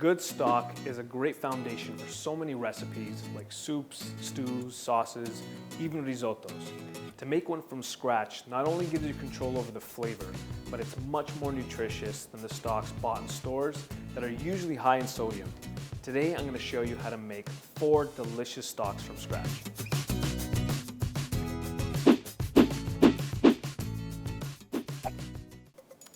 good stock is a great foundation for so many recipes like soups, stews, sauces, even risottos. To make one from scratch not only gives you control over the flavor, but it's much more nutritious than the stocks bought in stores that are usually high in sodium. Today I'm going to show you how to make 4 delicious stocks from scratch.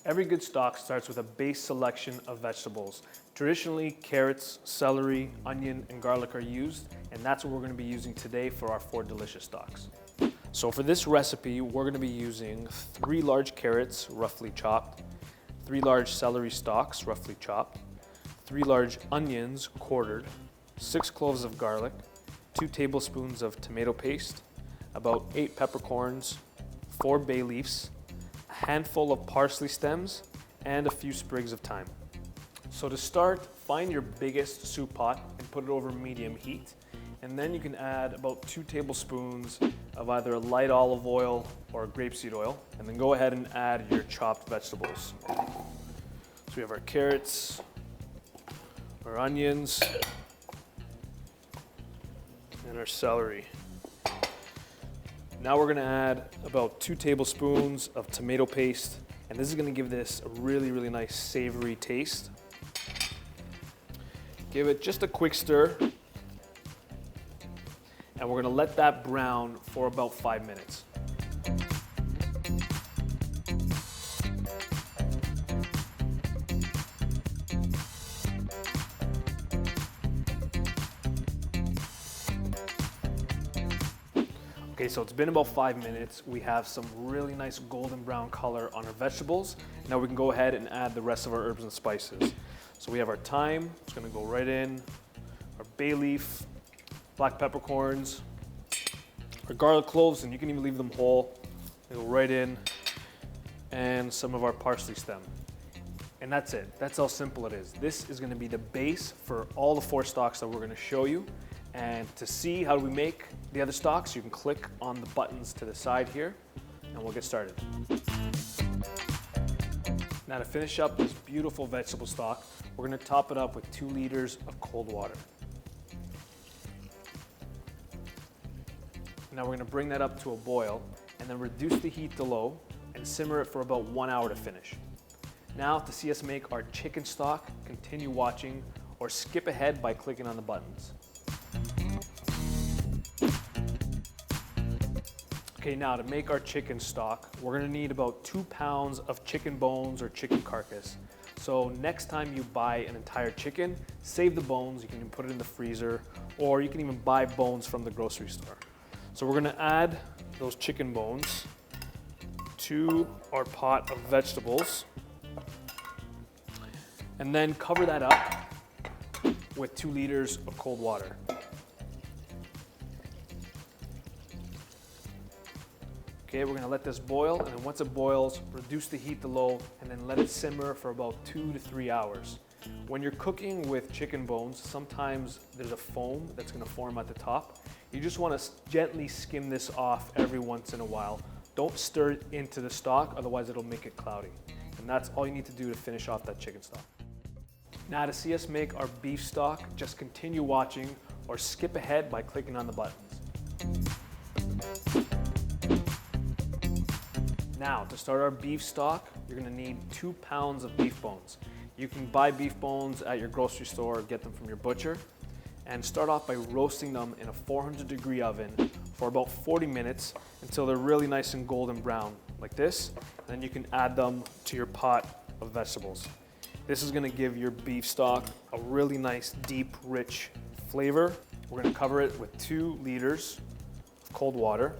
Every good stock starts with a base selection of vegetables. Traditionally, carrots, celery, onion, and garlic are used, and that's what we're going to be using today for our 4 delicious stocks. So for this recipe, we're going to be using 3 large carrots, roughly chopped, 3 large celery stalks, roughly chopped, 3 large onions, quartered, 6 cloves of garlic, 2 tablespoons of tomato paste, about 8 peppercorns, 4 bay leaves, a handful of parsley stems, and a few sprigs of thyme. So to start, find your biggest soup pot and put it over medium heat. And then you can add about 2 tablespoons of either light olive oil or grapeseed oil. And then go ahead and add your chopped vegetables. So we have our carrots, our onions, and our celery. Now we're gonna add about 2 tablespoons of tomato paste, and this is gonna give this a really, really nice savory taste. Give it just a quick stir, and we're gonna let that brown for about 5 minutes. Okay, so it's been about 5 minutes. We have some really nice golden brown color on our vegetables. Now we can go ahead and add the rest of our herbs and spices. So we have our thyme, it's gonna go right in, our bay leaf, black peppercorns, our garlic cloves, and you can even leave them whole. They go right in, and some of our parsley stem. And that's it. That's how simple it is. This is gonna be the base for all the 4 stocks that we're gonna show you. And to see how we make the other stocks, you can click on the buttons to the side here, and we'll get started. Now to finish up this beautiful vegetable stock, we're gonna top it up with 2 liters of cold water. Now we're gonna bring that up to a boil, and then reduce the heat to low, and simmer it for about 1 hour to finish. Now to see us make our chicken stock, continue watching, or skip ahead by clicking on the buttons. Okay, now to make our chicken stock, we're gonna need about 2 pounds of chicken bones or chicken carcass. So next time you buy an entire chicken, save the bones, you can even put it in the freezer, or you can even buy bones from the grocery store. So we're gonna add those chicken bones to our pot of vegetables, and then cover that up with 2 liters of cold water. Okay, we're gonna let this boil, and then once it boils, reduce the heat to low, and then let it simmer for about 2 to 3 hours. When you're cooking with chicken bones, sometimes there's a foam that's gonna form at the top. You just wanna gently skim this off every once in a while. Don't stir it into the stock, otherwise it'll make it cloudy. And that's all you need to do to finish off that chicken stock. Now to see us make our beef stock, just continue watching or skip ahead by clicking on the buttons. Now, to start our beef stock, you're gonna need 2 pounds of beef bones. You can buy beef bones at your grocery store or get them from your butcher. And start off by roasting them in a 400-degree oven for about 40 minutes until they're really nice and golden brown, like this. And then you can add them to your pot of vegetables. This is gonna give your beef stock a really nice, deep, rich flavor. We're gonna cover it with 2 liters of cold water.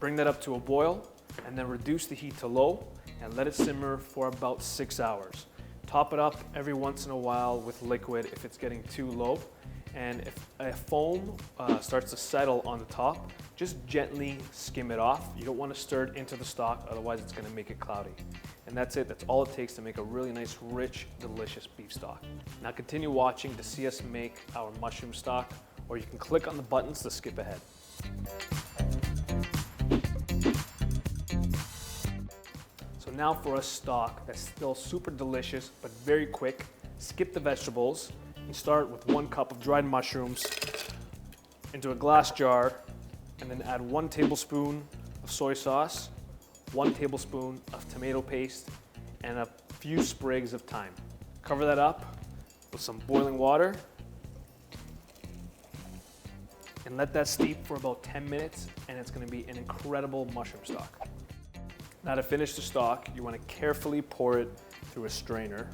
Bring that up to a boil, and then reduce the heat to low and let it simmer for about 6 hours. Top it up every once in a while with liquid if it's getting too low. And if a foam starts to settle on the top, just gently skim it off. You don't want to stir it into the stock, otherwise it's going to make it cloudy. And that's it. That's all it takes to make a really nice, rich, delicious beef stock. Now continue watching to see us make our mushroom stock, or you can click on the buttons to skip ahead. So now for a stock that's still super delicious but very quick, Skip the vegetables and start with 1 cup of dried mushrooms into a glass jar, and then add 1 tablespoon of soy sauce, 1 tablespoon of tomato paste, and a few sprigs of thyme. Cover that up with some boiling water and let that steep for about 10 minutes, and it's going to be an incredible mushroom stock. Now to finish the stock, you want to carefully pour it through a strainer.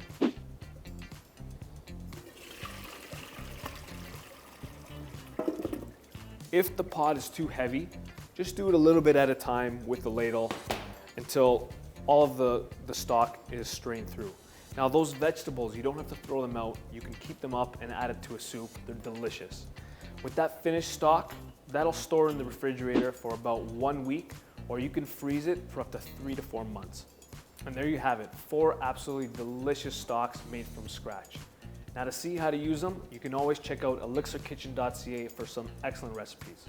If the pot is too heavy, just do it a little bit at a time with the ladle until all of the stock is strained through. Now those vegetables, you don't have to throw them out. You can keep them up and add it to a soup. They're delicious. With that finished stock, that'll store in the refrigerator for about 1 week, or you can freeze it for up to 3 to 4 months. And there you have it, 4 absolutely delicious stocks made from scratch. Now to see how to use them, you can always check out elixirkitchen.ca for some excellent recipes.